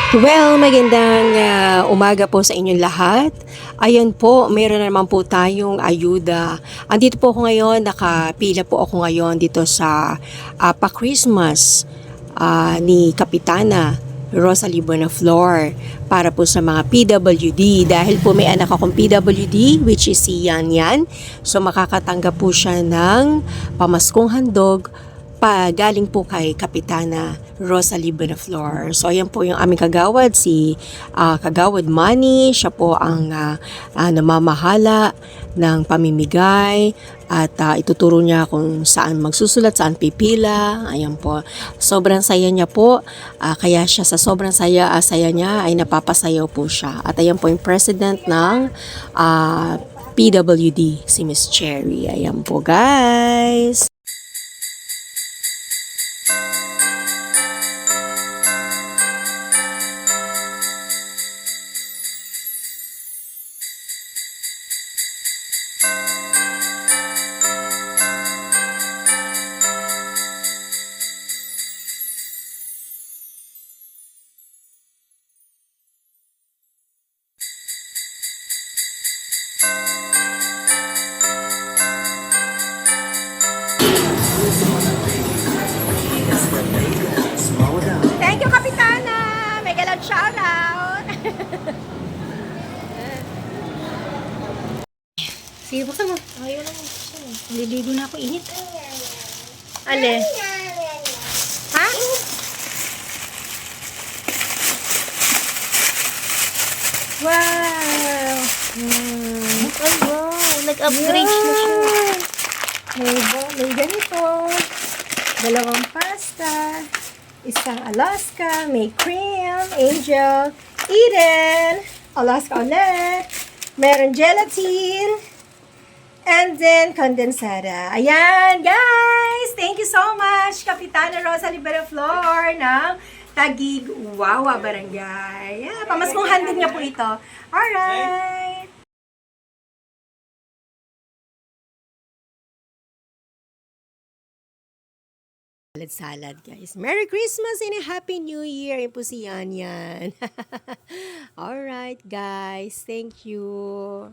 Well, magandang umaga po sa inyong lahat. Ayan po, mayroon na naman po tayong ayuda. Andito po ako ngayon, nakapila po ako ngayon dito sa pa-Christmas ni Kapitana Rosalie Buenaflor para po sa mga PWD. Dahil po may anak akong PWD, which is si Yan Yan. So makakatanggap po siya ng pamaskong handog galing po kay Kapitana Rosalie Buenaflor. So ayan po yung aming kagawad, si Kagawad Manny. Siya po ang namamahala ng pamimigay at ituturo niya kung saan magsusulat, saan pipila. Ayan po. Sobrang saya niya po. Kaya siya sa sobrang saya niya ay napapasayaw po siya. At ayan po yung president ng PWD, si Miss Cherry. Ayan po guys. Thank you, Kapitana! May galang shoutout! Sige, buksan mo. Ayaw lang mo. Liligo na ako. Init. Ale? Ha? Wow! Ay, wow! Nag-upgrade na siya. May ganito. Dalawang pasta. Isang Alaska. May cream. Angel. Eden. Alaska ulit. Meron gelatin. And then, condensada. Ayan, guys! Thank you so much, Kapitana Rosalie Buenaflor ng Taguig, Wawa, Barangay. Yeah, pamaskong handog niya po ito. Alright! Salad, guys. Merry Christmas and a Happy New Year. Yan po si Yan Yan. Alright, guys. Thank you.